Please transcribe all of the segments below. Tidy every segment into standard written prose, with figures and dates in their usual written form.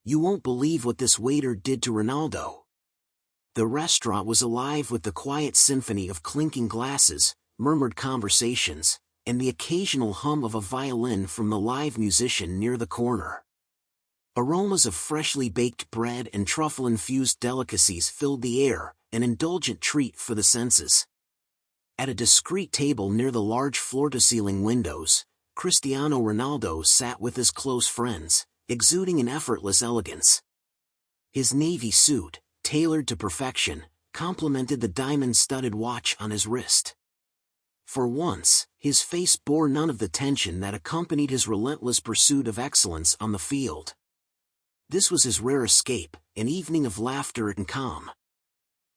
You won't believe what this waiter did to Ronaldo. The restaurant was alive with the quiet symphony of clinking glasses, murmured conversations, and the occasional hum of a violin from the live musician near the corner. Aromas of freshly baked bread and truffle-infused delicacies filled the air, an indulgent treat for the senses. At a discreet table near the large floor-to-ceiling windows, Cristiano Ronaldo sat with his close friends, exuding an effortless elegance. His navy suit, tailored to perfection, complemented the diamond-studded watch on his wrist. For once, his face bore none of the tension that accompanied his relentless pursuit of excellence on the field. This was his rare escape, an evening of laughter and calm.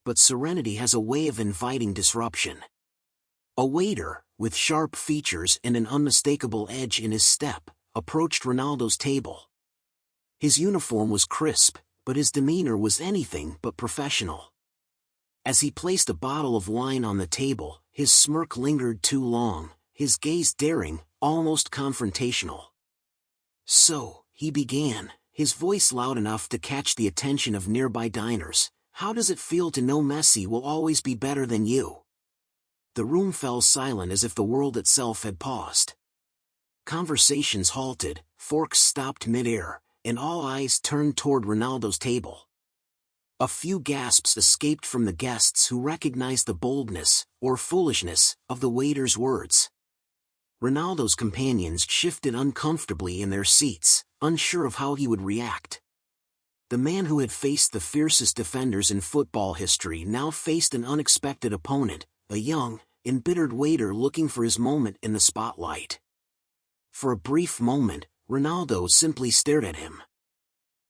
But serenity has a way of inviting disruption. A waiter, with sharp features and an unmistakable edge in his step, approached Ronaldo's table. His uniform was crisp, but his demeanor was anything but professional. As he placed a bottle of wine on the table, his smirk lingered too long, his gaze daring, almost confrontational. "So," he began, his voice loud enough to catch the attention of nearby diners, "how does it feel to know Messi will always be better than you?" The room fell silent as if the world itself had paused. Conversations halted, forks stopped mid-air, and all eyes turned toward Ronaldo's table. A few gasps escaped from the guests who recognized the boldness, or foolishness, of the waiter's words. Ronaldo's companions shifted uncomfortably in their seats, unsure of how he would react. The man who had faced the fiercest defenders in football history now faced an unexpected opponent, a young, embittered waiter looking for his moment in the spotlight. For a brief moment, Ronaldo simply stared at him.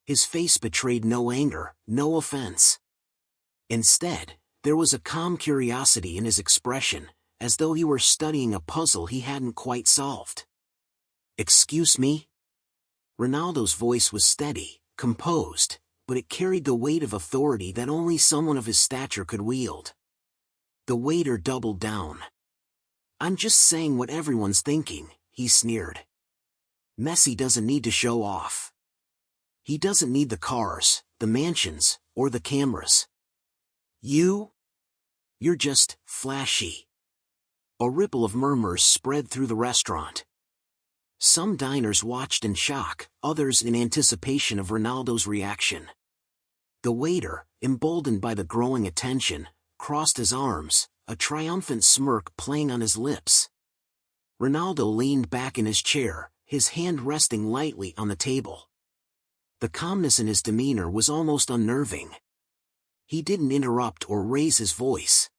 His face betrayed no anger, no offense. Instead, there was a calm curiosity in his expression, as though he were studying a puzzle he hadn't quite solved. "Excuse me?" Ronaldo's voice was steady, composed, but it carried the weight of authority that only someone of his stature could wield. The waiter doubled down. "I'm just saying what everyone's thinking," he sneered. "Messi doesn't need to show off. He doesn't need the cars, the mansions, or the cameras. You're just flashy." A ripple of murmurs spread through the restaurant. Some diners watched in shock, others in anticipation of Ronaldo's reaction. The waiter, emboldened by the growing attention, crossed his arms, a triumphant smirk playing on his lips. Ronaldo leaned back in his chair, his hand resting lightly on the table. The calmness in his demeanor was almost unnerving. He didn't interrupt or raise his voice.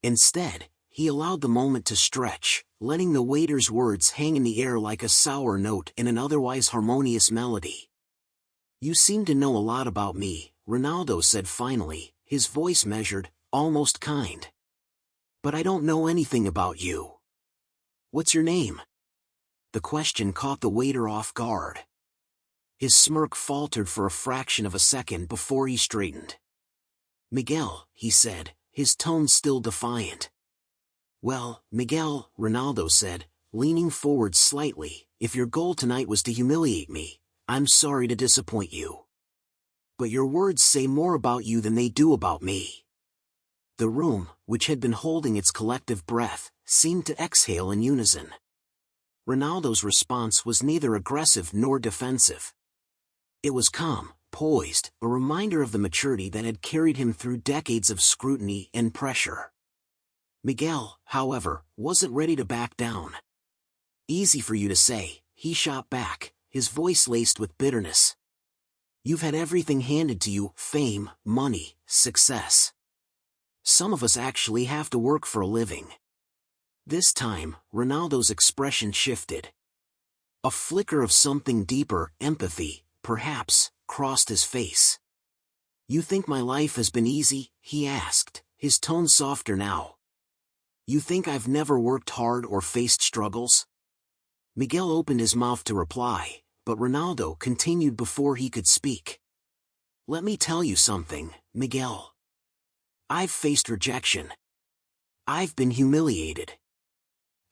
Instead, he allowed the moment to stretch, letting the waiter's words hang in the air like a sour note in an otherwise harmonious melody. "You seem to know a lot about me," Ronaldo said finally, his voice measured, almost kind. "But I don't know anything about you. What's your name?" The question caught the waiter off guard. His smirk faltered for a fraction of a second before he straightened. "Miguel," he said, his tone still defiant. "Well, Miguel," Ronaldo said, leaning forward slightly, "if your goal tonight was to humiliate me, I'm sorry to disappoint you. But your words say more about you than they do about me." The room, which had been holding its collective breath, seemed to exhale in unison. Ronaldo's response was neither aggressive nor defensive. It was calm, poised, a reminder of the maturity that had carried him through decades of scrutiny and pressure. Miguel, however, wasn't ready to back down. "Easy for you to say," he shot back, his voice laced with bitterness. "You've had everything handed to you, fame, money, success. Some of us actually have to work for a living." This time, Ronaldo's expression shifted. A flicker of something deeper, empathy, perhaps, crossed his face. "You think my life has been easy?" he asked, his tone softer now. "You think I've never worked hard or faced struggles?" Miguel opened his mouth to reply, but Ronaldo continued before he could speak. "Let me tell you something, Miguel. I've faced rejection. I've been humiliated.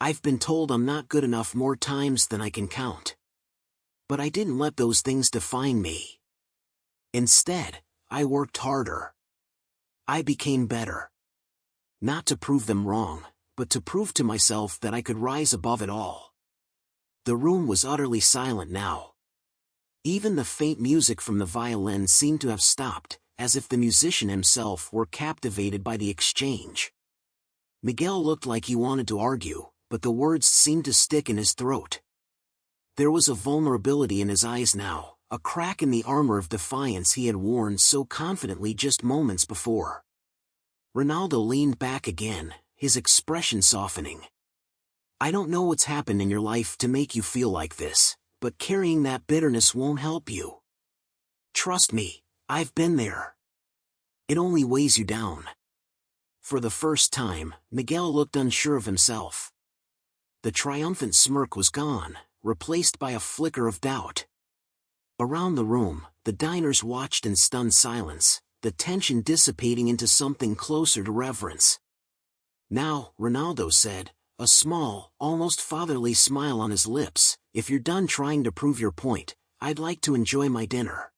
I've been told I'm not good enough more times than I can count. But I didn't let those things define me. Instead, I worked harder. I became better. Not to prove them wrong, but to prove to myself that I could rise above it all. The room was utterly silent now. Even the faint music from the violin seemed to have stopped, as if the musician himself were captivated by the exchange. Miguel looked like he wanted to argue, but the words seemed to stick in his throat. There was a vulnerability in his eyes now, a crack in the armor of defiance he had worn so confidently just moments before. Ronaldo leaned back again, his expression softening. I don't know what's happened in your life to make you feel like this, but carrying that bitterness won't help you. Trust me, I've been there. It only weighs you down. For the first time, Miguel looked unsure of himself. The triumphant smirk was gone, replaced by a flicker of doubt. Around the room, the diners watched in stunned silence, the tension dissipating into something closer to reverence. Now, Ronaldo said, a small, almost fatherly smile on his lips, if you're done trying to prove your point, I'd like to enjoy my dinner.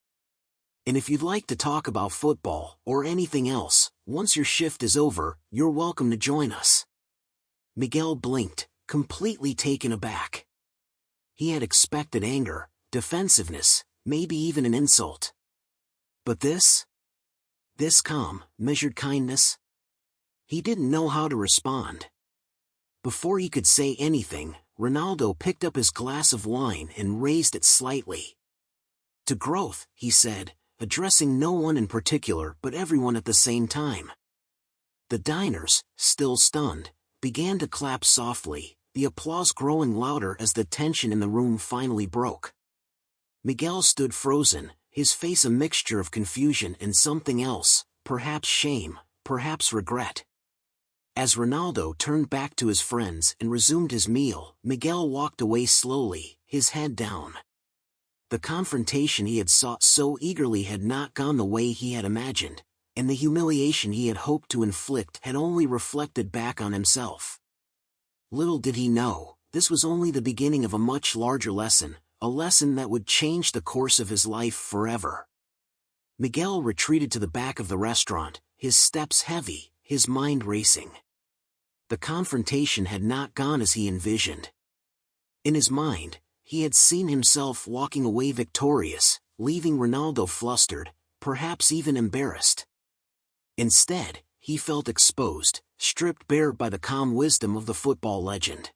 And if you'd like to talk about football, or anything else, once your shift is over, you're welcome to join us. Miguel blinked, completely taken aback. He had expected anger, defensiveness, maybe even an insult. But this calm, measured kindness? He didn't know how to respond. Before he could say anything, Ronaldo picked up his glass of wine and raised it slightly. To growth, he said, addressing no one in particular but everyone at the same time. The diners, still stunned, began to clap softly, the applause growing louder as the tension in the room finally broke. Miguel stood frozen, his face a mixture of confusion and something else, perhaps shame, perhaps regret. As Ronaldo turned back to his friends and resumed his meal, Miguel walked away slowly, his head down. The confrontation he had sought so eagerly had not gone the way he had imagined, and the humiliation he had hoped to inflict had only reflected back on himself. Little did he know, this was only the beginning of a much larger lesson, a lesson that would change the course of his life forever. Miguel retreated to the back of the restaurant, his steps heavy, his mind racing. The confrontation had not gone as he envisioned. In his mind, he had seen himself walking away victorious, leaving Ronaldo flustered, perhaps even embarrassed. Instead, he felt exposed, stripped bare by the calm wisdom of the football legend.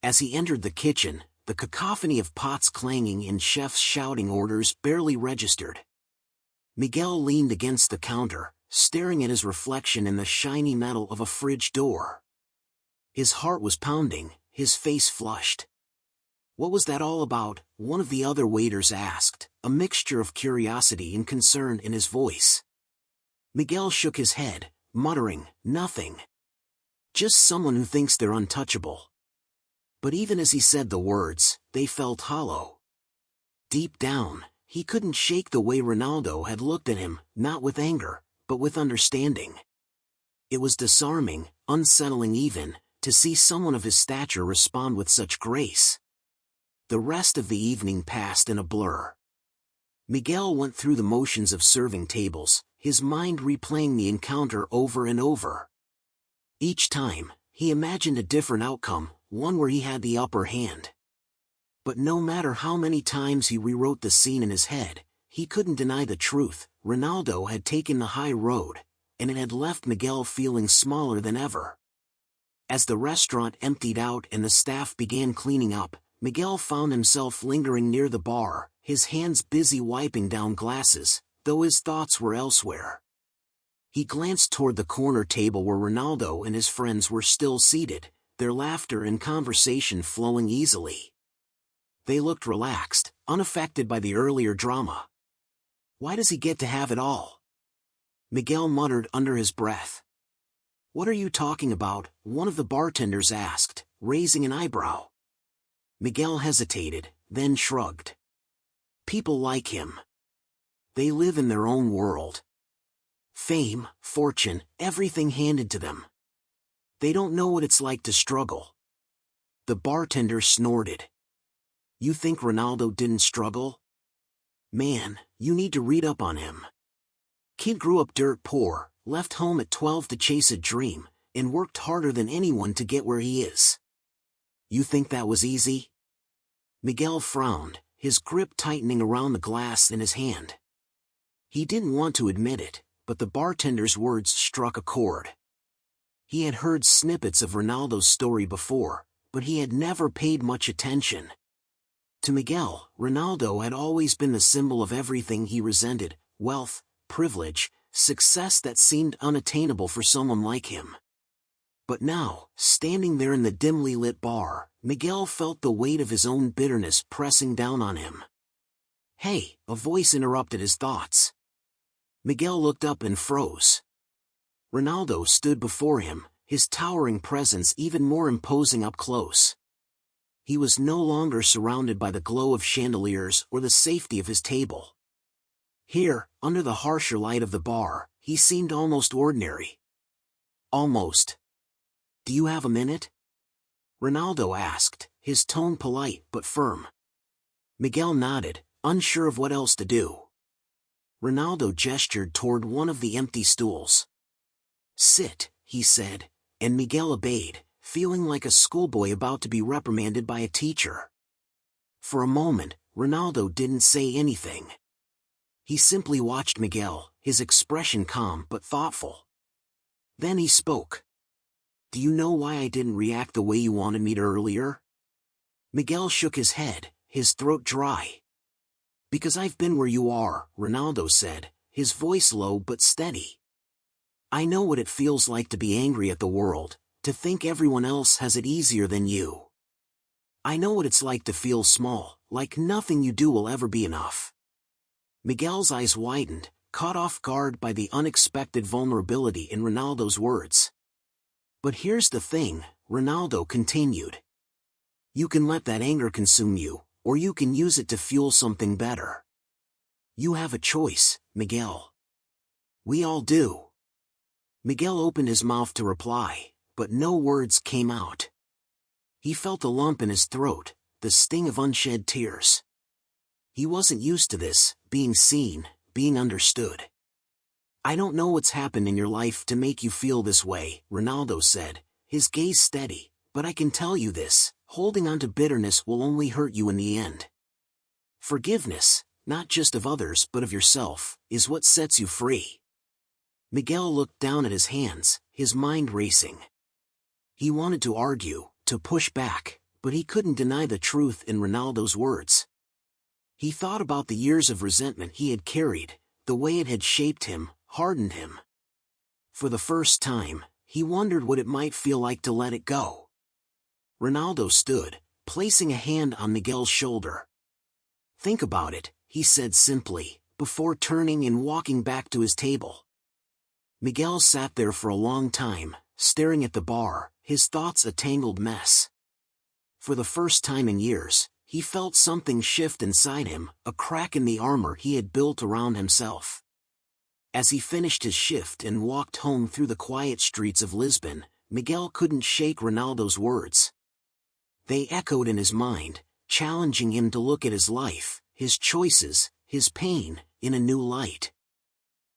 As he entered the kitchen, the cacophony of pots clanging and chefs shouting orders barely registered. Miguel leaned against the counter, staring at his reflection in the shiny metal of a fridge door. His heart was pounding, his face flushed. What was that all about? One of the other waiters asked, a mixture of curiosity and concern in his voice. Miguel shook his head, muttering, nothing. Just someone who thinks they're untouchable. But even as he said the words, they felt hollow. Deep down, he couldn't shake the way Ronaldo had looked at him, not with anger, but with understanding. It was disarming, unsettling even, to see someone of his stature respond with such grace. The rest of the evening passed in a blur. Miguel went through the motions of serving tables, his mind replaying the encounter over and over. Each time, he imagined a different outcome, one where he had the upper hand. But no matter how many times he rewrote the scene in his head, he couldn't deny the truth. Ronaldo had taken the high road, and it had left Miguel feeling smaller than ever. As the restaurant emptied out and the staff began cleaning up, Miguel found himself lingering near the bar, his hands busy wiping down glasses, though his thoughts were elsewhere. He glanced toward the corner table where Ronaldo and his friends were still seated, their laughter and conversation flowing easily. They looked relaxed, unaffected by the earlier drama. Why does he get to have it all? Miguel muttered under his breath. What are you talking about? One of the bartenders asked, raising an eyebrow. Miguel hesitated, then shrugged. People like him. They live in their own world. Fame, fortune, everything handed to them. They don't know what it's like to struggle. The bartender snorted. You think Ronaldo didn't struggle? Man, you need to read up on him. Kid grew up dirt poor, left home at 12 to chase a dream, and worked harder than anyone to get where he is. You think that was easy? Miguel frowned, his grip tightening around the glass in his hand. He didn't want to admit it, but the bartender's words struck a chord. He had heard snippets of Ronaldo's story before, but he had never paid much attention. To Miguel, Ronaldo had always been the symbol of everything he resented: wealth, privilege, success that seemed unattainable for someone like him. But now, standing there in the dimly lit bar, Miguel felt the weight of his own bitterness pressing down on him. "Hey," a voice interrupted his thoughts. Miguel looked up and froze. Ronaldo stood before him, his towering presence even more imposing up close. He was no longer surrounded by the glow of chandeliers or the safety of his table. Here, under the harsher light of the bar, he seemed almost ordinary. Almost. "Do you have a minute?" Ronaldo asked, his tone polite but firm. Miguel nodded, unsure of what else to do. Ronaldo gestured toward one of the empty stools. "Sit," he said, and Miguel obeyed, feeling like a schoolboy about to be reprimanded by a teacher. For a moment, Ronaldo didn't say anything. He simply watched Miguel, his expression calm but thoughtful. Then he spoke. "Do you know why I didn't react the way you wanted me to earlier?" Miguel shook his head, his throat dry. "Because I've been where you are," Ronaldo said, his voice low but steady. "I know what it feels like to be angry at the world, to think everyone else has it easier than you. I know what it's like to feel small, like nothing you do will ever be enough." Miguel's eyes widened, caught off guard by the unexpected vulnerability in Ronaldo's words. "But here's the thing," Ronaldo continued. "You can let that anger consume you, or you can use it to fuel something better. You have a choice, Miguel. We all do." Miguel opened his mouth to reply, but no words came out. He felt a lump in his throat, the sting of unshed tears. He wasn't used to this, being seen, being understood. "I don't know what's happened in your life to make you feel this way," Ronaldo said, his gaze steady, "but I can tell you this, holding on to bitterness will only hurt you in the end. Forgiveness, not just of others but of yourself, is what sets you free." Miguel looked down at his hands, his mind racing. He wanted to argue, to push back, but he couldn't deny the truth in Ronaldo's words. He thought about the years of resentment he had carried, the way it had shaped him, hardened him. For the first time, he wondered what it might feel like to let it go. Ronaldo stood, placing a hand on Miguel's shoulder. "Think about it," he said simply, before turning and walking back to his table. Miguel sat there for a long time, staring at the bar, his thoughts a tangled mess. For the first time in years, he felt something shift inside him, a crack in the armor he had built around himself. As he finished his shift and walked home through the quiet streets of Lisbon, Miguel couldn't shake Ronaldo's words. They echoed in his mind, challenging him to look at his life, his choices, his pain, in a new light.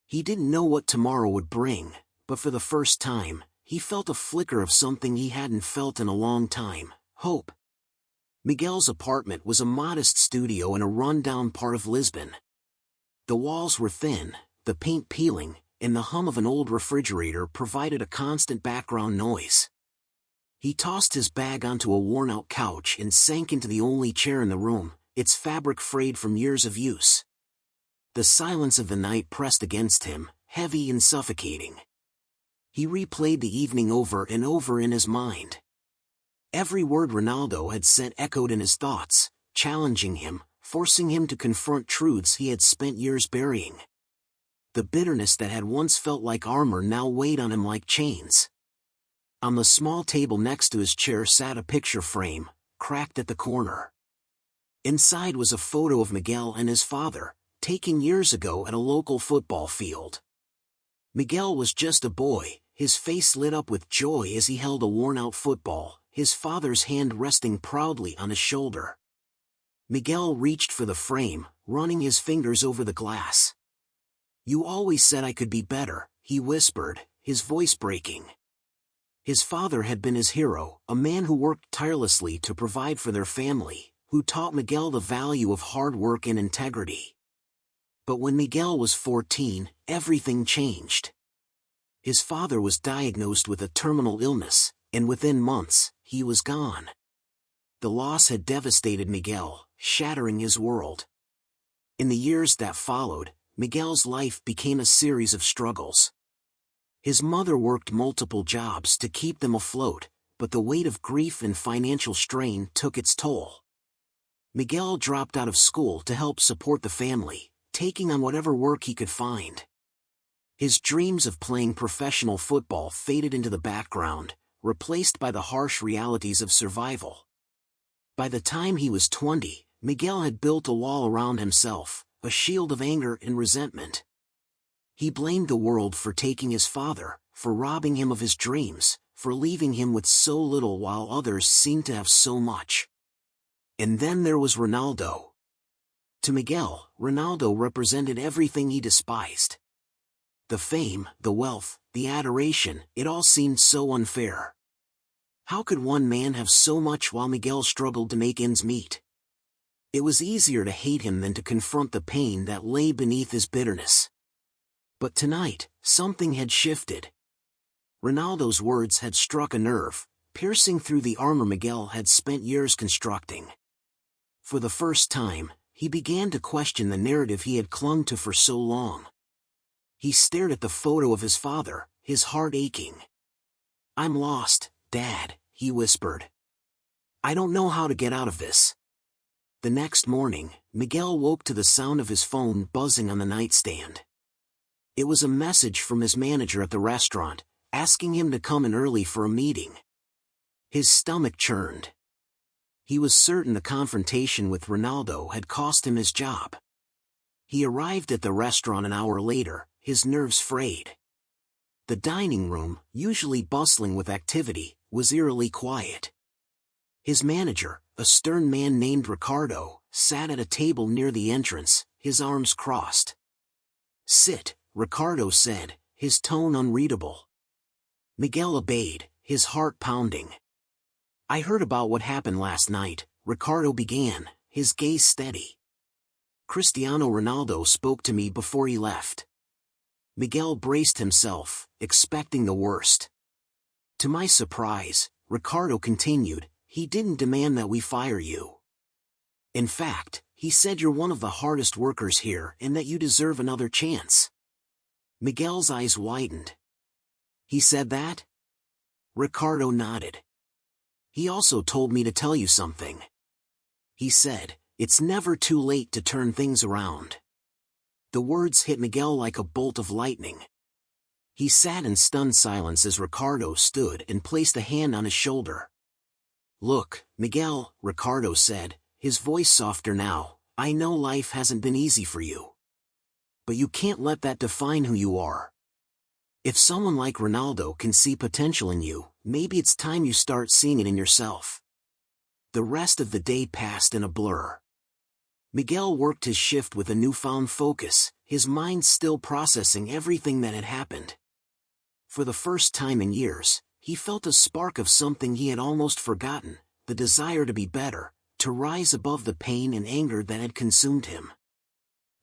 He didn't know what tomorrow would bring, but for the first time, he felt a flicker of something he hadn't felt in a long time: hope. Miguel's apartment was a modest studio in a run-down part of Lisbon. The walls were thin, the paint peeling, and the hum of an old refrigerator provided a constant background noise. He tossed his bag onto a worn-out couch and sank into the only chair in the room, its fabric frayed from years of use. The silence of the night pressed against him, heavy and suffocating. He replayed the evening over and over in his mind. Every word Ronaldo had said echoed in his thoughts, challenging him, forcing him to confront truths he had spent years burying. The bitterness that had once felt like armor now weighed on him like chains. On the small table next to his chair sat a picture frame, cracked at the corner. Inside was a photo of Miguel and his father, taken years ago at a local football field. Miguel was just a boy, his face lit up with joy as he held a worn-out football, his father's hand resting proudly on his shoulder. Miguel reached for the frame, running his fingers over the glass. "You always said I could be better," he whispered, his voice breaking. His father had been his hero, a man who worked tirelessly to provide for their family, who taught Miguel the value of hard work and integrity. But when Miguel was 14, everything changed. His father was diagnosed with a terminal illness, and within months, he was gone. The loss had devastated Miguel, shattering his world. In the years that followed, Miguel's life became a series of struggles. His mother worked multiple jobs to keep them afloat, but the weight of grief and financial strain took its toll. Miguel dropped out of school to help support the family, taking on whatever work he could find. His dreams of playing professional football faded into the background, replaced by the harsh realities of survival. By the time he was 20, Miguel had built a wall around himself, a shield of anger and resentment. He blamed the world for taking his father, for robbing him of his dreams, for leaving him with so little while others seemed to have so much. And then there was Ronaldo. To Miguel, Ronaldo represented everything he despised. The fame, the wealth, the adoration, it all seemed so unfair. How could one man have so much while Miguel struggled to make ends meet? It was easier to hate him than to confront the pain that lay beneath his bitterness. But tonight, something had shifted. Ronaldo's words had struck a nerve, piercing through the armor Miguel had spent years constructing. For the first time, he began to question the narrative he had clung to for so long. He stared at the photo of his father, his heart aching. "I'm lost, Dad," he whispered. "I don't know how to get out of this." The next morning, Miguel woke to the sound of his phone buzzing on the nightstand. It was a message from his manager at the restaurant, asking him to come in early for a meeting. His stomach churned. He was certain the confrontation with Ronaldo had cost him his job. He arrived at the restaurant an hour later, his nerves frayed. The dining room, usually bustling with activity, was eerily quiet. His manager, a stern man named Ricardo, sat at a table near the entrance, his arms crossed. "Sit," Ricardo said, his tone unreadable. Miguel obeyed, his heart pounding. "I heard about what happened last night," Ricardo began, his gaze steady. "Cristiano Ronaldo spoke to me before he left." Miguel braced himself, expecting the worst. "To my surprise," Ricardo continued, "he didn't demand that we fire you. In fact, he said you're one of the hardest workers here and that you deserve another chance." Miguel's eyes widened. "He said that?" Ricardo nodded. "He also told me to tell you something. He said, it's never too late to turn things around." The words hit Miguel like a bolt of lightning. He sat in stunned silence as Ricardo stood and placed a hand on his shoulder. "Look, Miguel," Ricardo said, his voice softer now, "I know life hasn't been easy for you. But you can't let that define who you are. If someone like Ronaldo can see potential in you, maybe it's time you start seeing it in yourself." The rest of the day passed in a blur. Miguel worked his shift with a newfound focus, his mind still processing everything that had happened. For the first time in years, he felt a spark of something he had almost forgotten, the desire to be better, to rise above the pain and anger that had consumed him.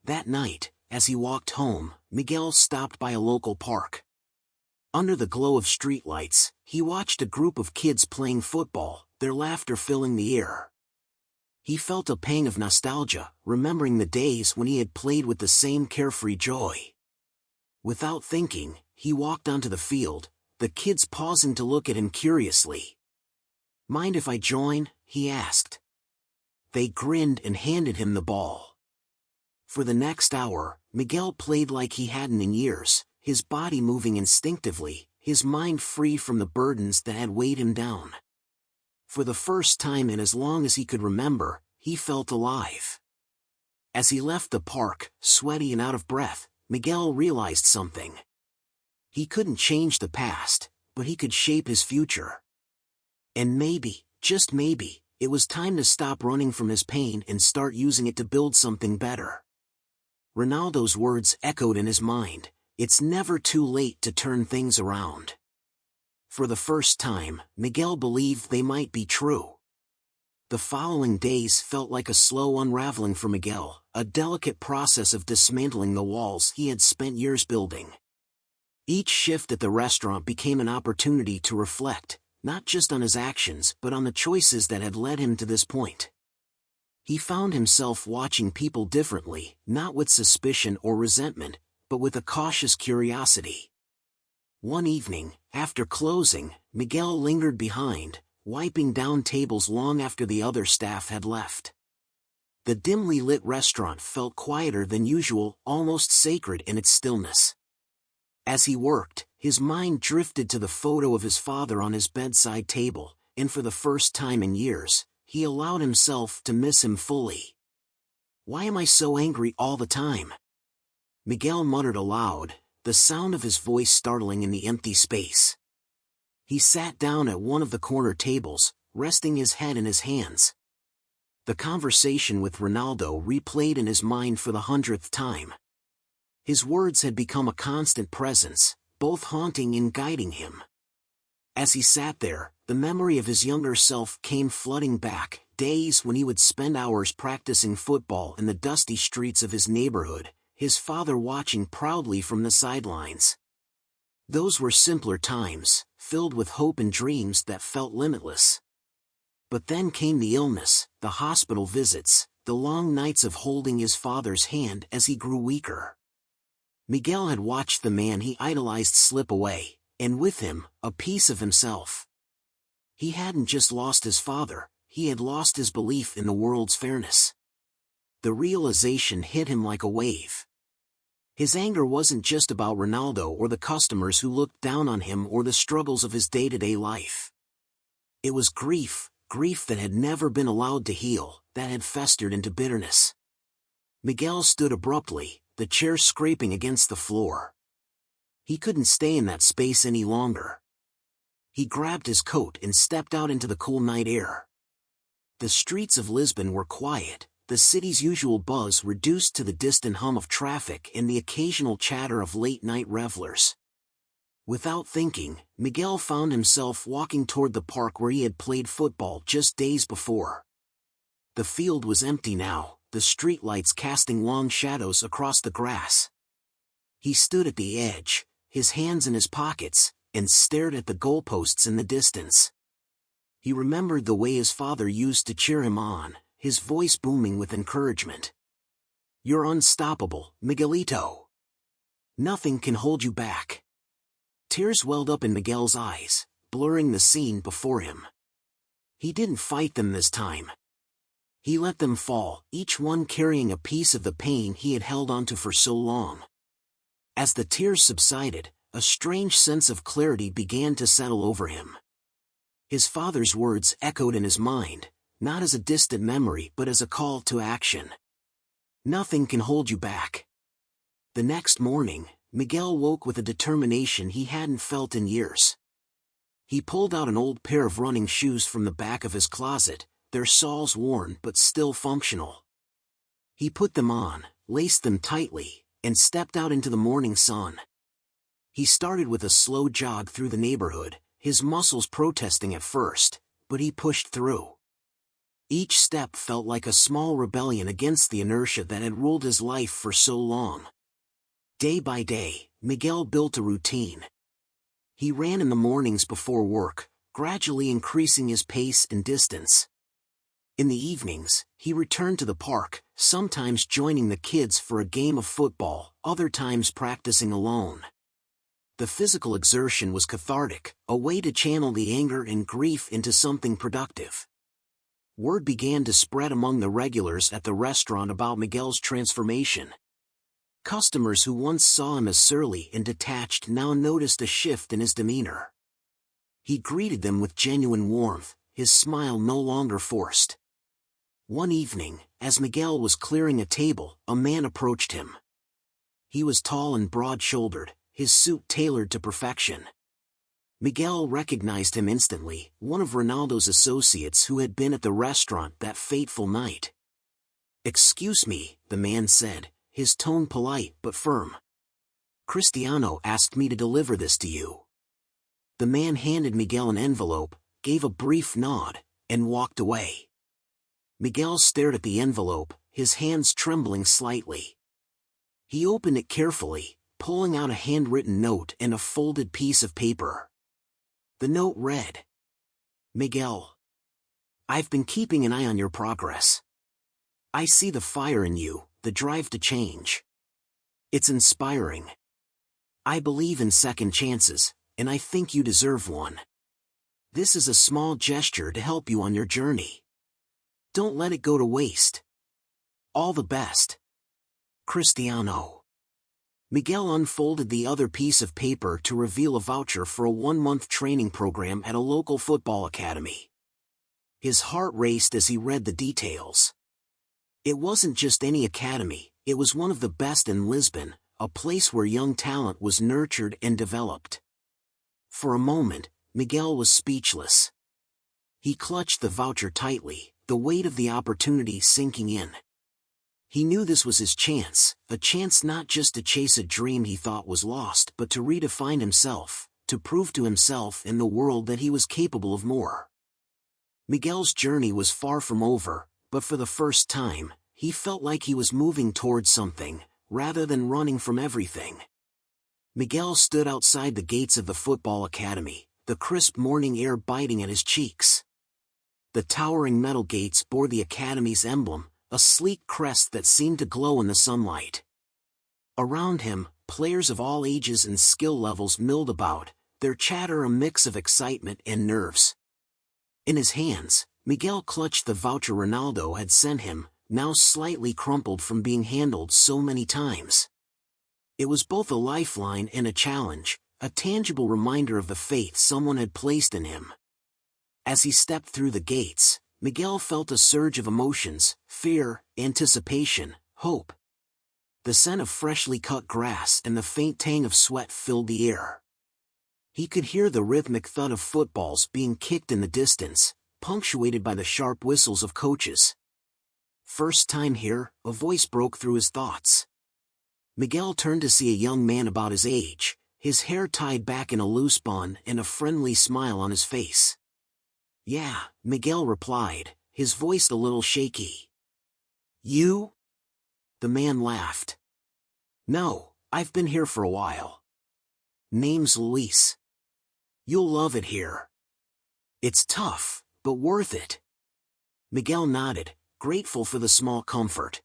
That night, as he walked home, Miguel stopped by a local park. Under the glow of streetlights, he watched a group of kids playing football, their laughter filling the air. He felt a pang of nostalgia, remembering the days when he had played with the same carefree joy. Without thinking, he walked onto the field, the kids pausing to look at him curiously. "Mind if I join?" he asked. They grinned and handed him the ball. For the next hour, Miguel played like he hadn't in years, his body moving instinctively, his mind free from the burdens that had weighed him down. For the first time in as long as he could remember, he felt alive. As he left the park, sweaty and out of breath, Miguel realized something. He couldn't change the past, but he could shape his future. And maybe, just maybe, It was time to stop running from his pain and start using it to build something better. Ronaldo's words echoed in his mind. It's never too late to turn things around. For the first time, Miguel believed they might be true. The following days felt like a slow unraveling for Miguel, a delicate process of dismantling the walls he had spent years building. Each shift at the restaurant became an opportunity to reflect, not just on his actions but on the choices that had led him to this point. He found himself watching people differently, not with suspicion or resentment, but with a cautious curiosity. One evening, after closing, Miguel lingered behind, wiping down tables long after the other staff had left. The dimly lit restaurant felt quieter than usual, almost sacred in its stillness. As he worked, his mind drifted to the photo of his father on his bedside table, and for the first time in years, he allowed himself to miss him fully. "Why am I so angry all the time?" Miguel muttered aloud, the sound of his voice startling in the empty space. He sat down at one of the corner tables, resting his head in his hands. The conversation with Ronaldo replayed in his mind for the 100th time. His words had become a constant presence, both haunting and guiding him. As he sat there, the memory of his younger self came flooding back, days when he would spend hours practicing football in the dusty streets of his neighborhood, his father watching proudly from the sidelines. Those were simpler times, filled with hope and dreams that felt limitless. But then came the illness, the hospital visits, the long nights of holding his father's hand as he grew weaker. Miguel had watched the man he idolized slip away, and with him, a piece of himself. He hadn't just lost his father, he had lost his belief in the world's fairness. The realization hit him like a wave. His anger wasn't just about Ronaldo or the customers who looked down on him or the struggles of his day-to-day life. It was grief that had never been allowed to heal, that had festered into bitterness. Miguel stood abruptly, the chair scraping against the floor. He couldn't stay in that space any longer. He grabbed his coat and stepped out into the cool night air. The streets of Lisbon were quiet, the city's usual buzz reduced to the distant hum of traffic and the occasional chatter of late-night revelers. Without thinking, Miguel found himself walking toward the park where he had played football just days before. The field was empty now, the streetlights casting long shadows across the grass. He stood at the edge, his hands in his pockets, and stared at the goalposts in the distance. He remembered the way his father used to cheer him on, his voice booming with encouragement. "You're unstoppable, Miguelito. Nothing can hold you back." Tears welled up in Miguel's eyes, blurring the scene before him. He didn't fight them this time. He let them fall, each one carrying a piece of the pain he had held onto for so long. As the tears subsided, a strange sense of clarity began to settle over him. His father's words echoed in his mind, not as a distant memory but as a call to action. "Nothing can hold you back." The next morning, Miguel woke with a determination he hadn't felt in years. He pulled out an old pair of running shoes from the back of his closet, their soles worn but still functional. He put them on, laced them tightly, and stepped out into the morning sun. He started with a slow jog through the neighborhood, his muscles protesting at first, but he pushed through. Each step felt like a small rebellion against the inertia that had ruled his life for so long. Day by day, Miguel built a routine. He ran in the mornings before work, gradually increasing his pace and distance. In the evenings, he returned to the park, sometimes joining the kids for a game of football, other times practicing alone. The physical exertion was cathartic, a way to channel the anger and grief into something productive. Word began to spread among the regulars at the restaurant about Miguel's transformation. Customers who once saw him as surly and detached now noticed a shift in his demeanor. He greeted them with genuine warmth, his smile no longer forced. One evening, as Miguel was clearing a table, a man approached him. He was tall and broad-shouldered, his suit tailored to perfection. Miguel recognized him instantly, one of Ronaldo's associates who had been at the restaurant that fateful night. "Excuse me," the man said, his tone polite but firm. "Cristiano asked me to deliver this to you." The man handed Miguel an envelope, gave a brief nod, and walked away. Miguel stared at the envelope, his hands trembling slightly. He opened it carefully, pulling out a handwritten note and a folded piece of paper. The note read, "Miguel, I've been keeping an eye on your progress. I see the fire in you, the drive to change. It's inspiring. I believe in second chances, and I think you deserve one. This is a small gesture to help you on your journey. Don't let it go to waste. All the best. Cristiano." Miguel unfolded the other piece of paper to reveal a voucher for a 1-month training program at a local football academy. His heart raced as he read the details. It wasn't just any academy, it was one of the best in Lisbon, a place where young talent was nurtured and developed. For a moment, Miguel was speechless. He clutched the voucher tightly, the weight of the opportunity sinking in. He knew this was his chance, a chance not just to chase a dream he thought was lost but to redefine himself, to prove to himself and the world that he was capable of more. Miguel's journey was far from over, but for the first time, he felt like he was moving towards something, rather than running from everything. Miguel stood outside the gates of the football academy, the crisp morning air biting at his cheeks. The towering metal gates bore the academy's emblem, a sleek crest that seemed to glow in the sunlight. Around him, players of all ages and skill levels milled about, their chatter a mix of excitement and nerves. In his hands, Miguel clutched the voucher Ronaldo had sent him, now slightly crumpled from being handled so many times. It was both a lifeline and a challenge, a tangible reminder of the faith someone had placed in him. As he stepped through the gates, Miguel felt a surge of emotions: fear, anticipation, hope. The scent of freshly cut grass and the faint tang of sweat filled the air. He could hear the rhythmic thud of footballs being kicked in the distance, punctuated by the sharp whistles of coaches. "First time here," a voice broke through his thoughts. Miguel turned to see a young man about his age, his hair tied back in a loose bun and a friendly smile on his face. "Yeah," Miguel replied, his voice a little shaky. "You?" The man laughed. "No, I've been here for a while. Name's Luis. You'll love it here. It's tough, but worth it." Miguel nodded, grateful for the small comfort.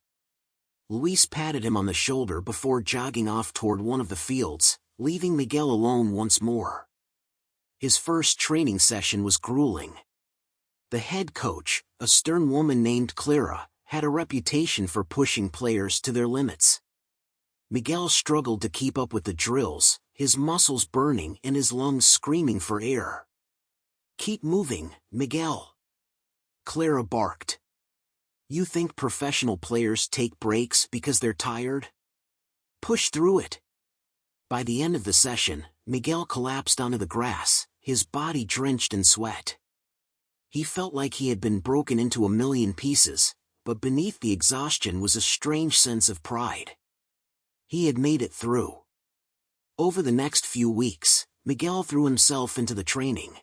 Luis patted him on the shoulder before jogging off toward one of the fields, leaving Miguel alone once more. His first training session was grueling. The head coach, a stern woman named Clara, had a reputation for pushing players to their limits. Miguel struggled to keep up with the drills, his muscles burning and his lungs screaming for air. "Keep moving, Miguel," Clara barked. "You think professional players take breaks because they're tired? Push through it." By the end of the session, Miguel collapsed onto the grass, his body drenched in sweat. He felt like he had been broken into a million pieces, but beneath the exhaustion was a strange sense of pride. He had made it through. Over the next few weeks, Miguel threw himself into the training.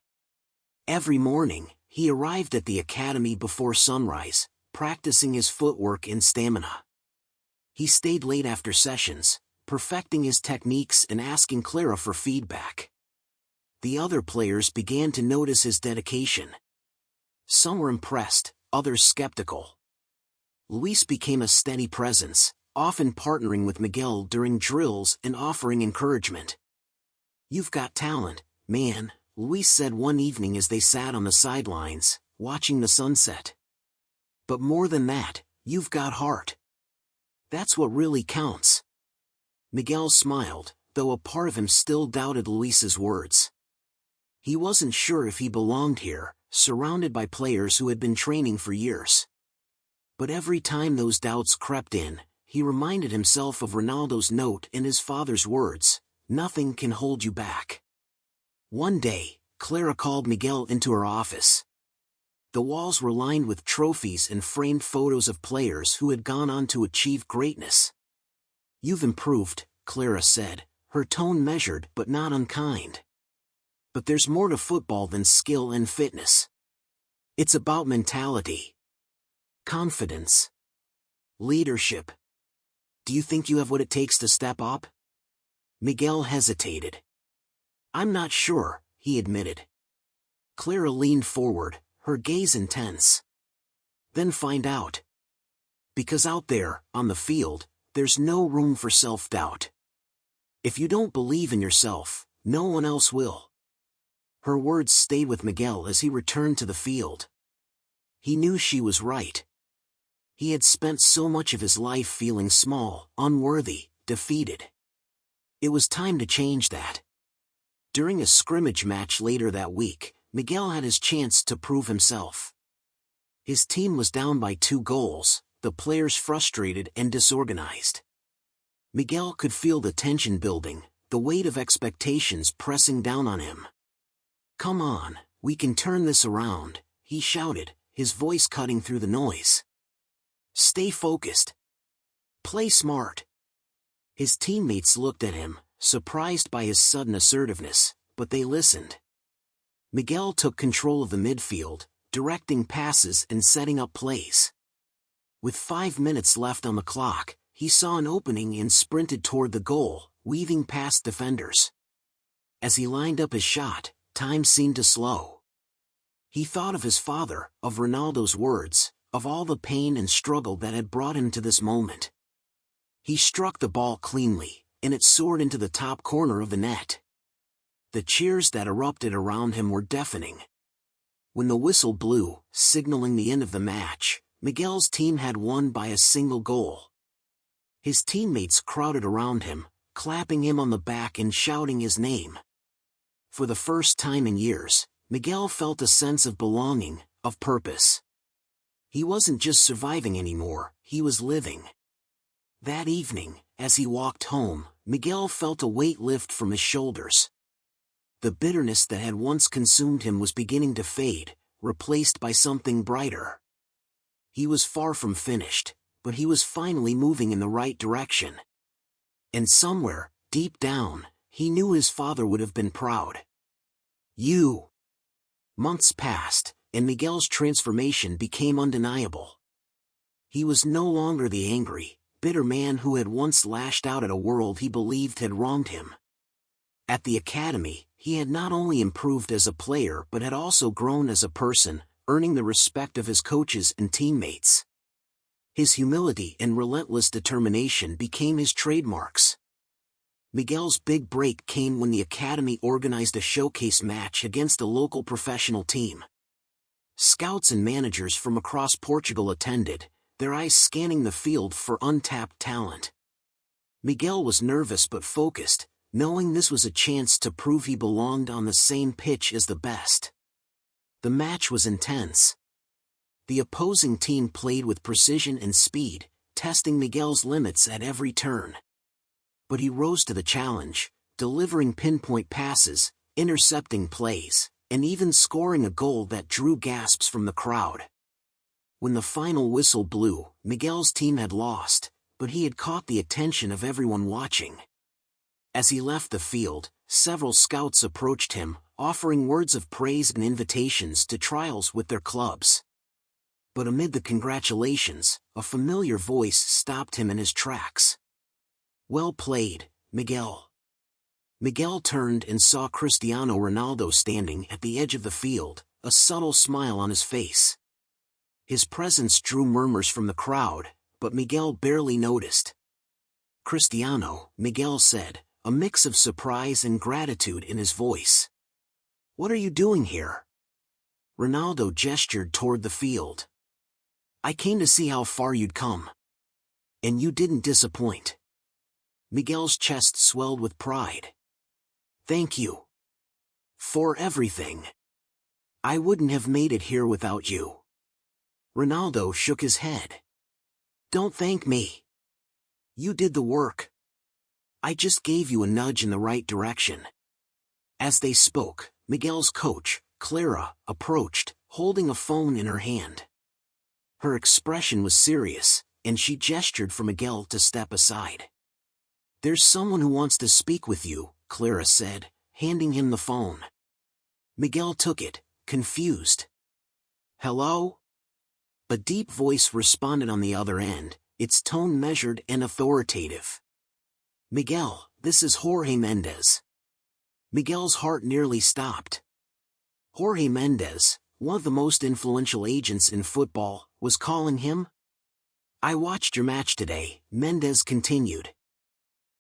Every morning, he arrived at the academy before sunrise, practicing his footwork and stamina. He stayed late after sessions, perfecting his techniques and asking Clara for feedback. The other players began to notice his dedication. Some were impressed, others skeptical. Luis became a steady presence, often partnering with Miguel during drills and offering encouragement. "You've got talent, man," Luis said one evening as they sat on the sidelines, watching the sunset. "But more than that, you've got heart. That's what really counts." Miguel smiled, though a part of him still doubted Luis's words. He wasn't sure if he belonged here, surrounded by players who had been training for years. But every time those doubts crept in, he reminded himself of Ronaldo's note and his father's words: "Nothing can hold you back." One day, Clara called Miguel into her office. The walls were lined with trophies and framed photos of players who had gone on to achieve greatness. "You've improved," Clara said, her tone measured but not unkind. "But there's more to football than skill and fitness. It's about mentality, confidence, leadership. Do you think you have what it takes to step up?" Miguel hesitated. "I'm not sure," he admitted. Clara leaned forward, her gaze intense. "Then find out. Because out there, on the field, there's no room for self-doubt. If you don't believe in yourself, no one else will." Her words stayed with Miguel as he returned to the field. He knew she was right. He had spent so much of his life feeling small, unworthy, defeated. It was time to change that. During a scrimmage match later that week, Miguel had his chance to prove himself. His team was down by 2 goals, the players frustrated and disorganized. Miguel could feel the tension building, the weight of expectations pressing down on him. "Come on, we can turn this around," he shouted, his voice cutting through the noise. "Stay focused. Play smart." His teammates looked at him, surprised by his sudden assertiveness, but they listened. Miguel took control of the midfield, directing passes and setting up plays. With 5 minutes left on the clock, he saw an opening and sprinted toward the goal, weaving past defenders. As he lined up his shot, time seemed to slow. He thought of his father, of Ronaldo's words, of all the pain and struggle that had brought him to this moment. He struck the ball cleanly, and it soared into the top corner of the net. The cheers that erupted around him were deafening. When the whistle blew, signaling the end of the match, Miguel's team had won by a single goal. His teammates crowded around him, clapping him on the back and shouting his name. For the first time in years, Miguel felt a sense of belonging, of purpose. He wasn't just surviving anymore, he was living. That evening, as he walked home, Miguel felt a weight lift from his shoulders. The bitterness that had once consumed him was beginning to fade, replaced by something brighter. He was far from finished, but he was finally moving in the right direction. And somewhere, deep down, he knew his father would have been proud. Months passed, and Miguel's transformation became undeniable. He was no longer the angry, bitter man who had once lashed out at a world he believed had wronged him. At the academy, he had not only improved as a player but had also grown as a person, earning the respect of his coaches and teammates. His humility and relentless determination became his trademarks. Miguel's big break came when the academy organized a showcase match against a local professional team. Scouts and managers from across Portugal attended, their eyes scanning the field for untapped talent. Miguel was nervous but focused, knowing this was a chance to prove he belonged on the same pitch as the best. The match was intense. The opposing team played with precision and speed, testing Miguel's limits at every turn. But he rose to the challenge, delivering pinpoint passes, intercepting plays, and even scoring a goal that drew gasps from the crowd. When the final whistle blew, Miguel's team had lost, but he had caught the attention of everyone watching. As he left the field, several scouts approached him, offering words of praise and invitations to trials with their clubs. But amid the congratulations, a familiar voice stopped him in his tracks. "Well played, Miguel." Miguel turned and saw Cristiano Ronaldo standing at the edge of the field, a subtle smile on his face. His presence drew murmurs from the crowd, but Miguel barely noticed. "Cristiano," Miguel said, a mix of surprise and gratitude in his voice. "What are you doing here?" Ronaldo gestured toward the field. "I came to see how far you'd come. And you didn't disappoint." Miguel's chest swelled with pride. "Thank you. For everything. I wouldn't have made it here without you." Ronaldo shook his head. "Don't thank me. You did the work. I just gave you a nudge in the right direction." As they spoke, Miguel's coach, Clara, approached, holding a phone in her hand. Her expression was serious, and she gestured for Miguel to step aside. "There's someone who wants to speak with you," Clara said, handing him the phone. Miguel took it, confused. "Hello?" A deep voice responded on the other end, its tone measured and authoritative. "Miguel, this is Jorge Mendes." Miguel's heart nearly stopped. Jorge Mendes, one of the most influential agents in football, was calling him? "I watched your match today," Mendes continued.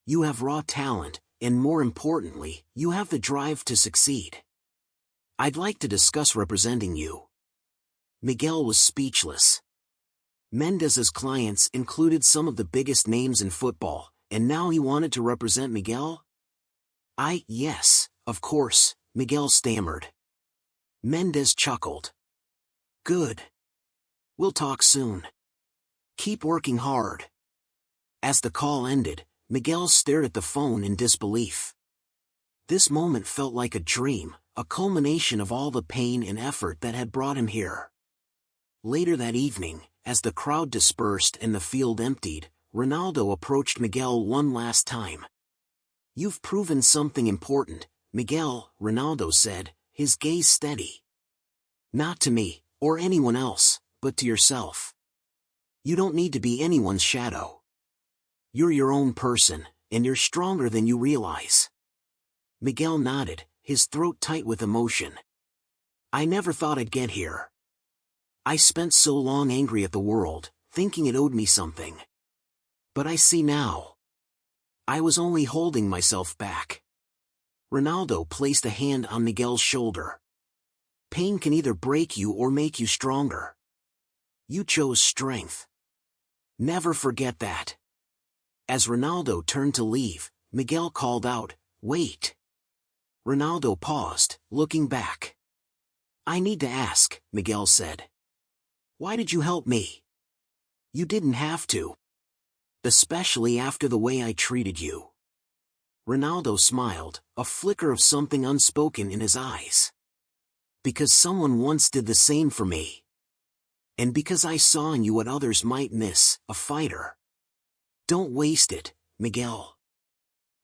"You have raw talent, and more importantly, you have the drive to succeed. I'd like to discuss representing you." Miguel was speechless. Mendes's clients included some of the biggest names in football, and now he wanted to represent Miguel? Yes, of course," Miguel stammered. Mendes chuckled. "Good. We'll talk soon. Keep working hard." As the call ended, Miguel stared at the phone in disbelief. This moment felt like a dream, a culmination of all the pain and effort that had brought him here. Later that evening, as the crowd dispersed and the field emptied, Ronaldo approached Miguel one last time. "You've proven something important, Miguel," Ronaldo said, his gaze steady. "Not to me, or anyone else, but to yourself. You don't need to be anyone's shadow. You're your own person, and you're stronger than you realize." Miguel nodded, his throat tight with emotion. "I never thought I'd get here. I spent so long angry at the world, thinking it owed me something. But I see now. I was only holding myself back." Ronaldo placed a hand on Miguel's shoulder. "Pain can either break you or make you stronger. You chose strength. Never forget that." As Ronaldo turned to leave, Miguel called out, "Wait." Ronaldo paused, looking back. "I need to ask," Miguel said. "Why did you help me? You didn't have to. Especially after the way I treated you." Ronaldo smiled, a flicker of something unspoken in his eyes. "Because someone once did the same for me. And because I saw in you what others might miss, a fighter. Don't waste it, Miguel."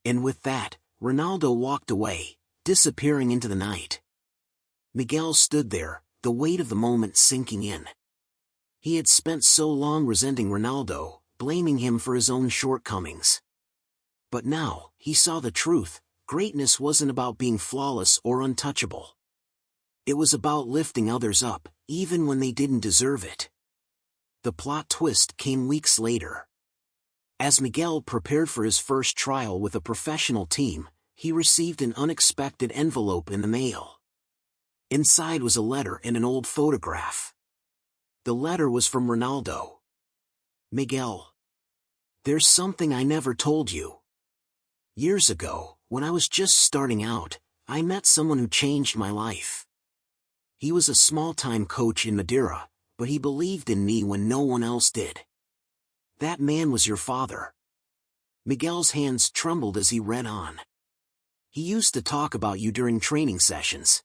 And with that, Ronaldo walked away, disappearing into the night. Miguel stood there, the weight of the moment sinking in. He had spent so long resenting Ronaldo, blaming him for his own shortcomings. But now, he saw the truth: greatness wasn't about being flawless or untouchable. It was about lifting others up, even when they didn't deserve it. The plot twist came weeks later. As Miguel prepared for his first trial with a professional team, he received an unexpected envelope in the mail. Inside was a letter and an old photograph. The letter was from Ronaldo. "Miguel, there's something I never told you. Years ago, when I was just starting out, I met someone who changed my life. He was a small-time coach in Madeira, but he believed in me when no one else did. That man was your father." Miguel's hands trembled as he read on. "He used to talk about you during training sessions.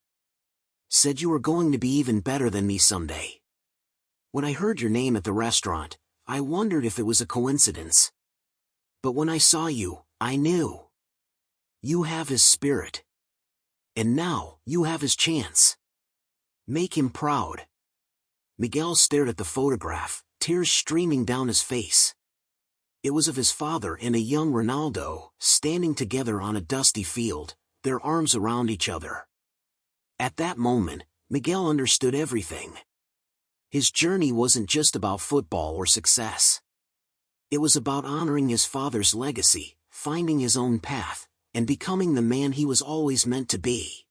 Said you were going to be even better than me someday. When I heard your name at the restaurant, I wondered if it was a coincidence. But when I saw you, I knew. You have his spirit. And now, you have his chance. Make him proud." Miguel stared at the photograph, tears streaming down his face. It was of his father and a young Ronaldo, standing together on a dusty field, their arms around each other. At that moment, Miguel understood everything. His journey wasn't just about football or success. It was about honoring his father's legacy, finding his own path, and becoming the man he was always meant to be.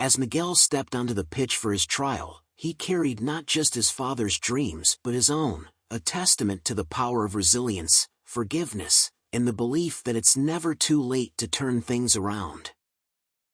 As Miguel stepped onto the pitch for his trial, he carried not just his father's dreams but his own, a testament to the power of resilience, forgiveness, and the belief that it's never too late to turn things around.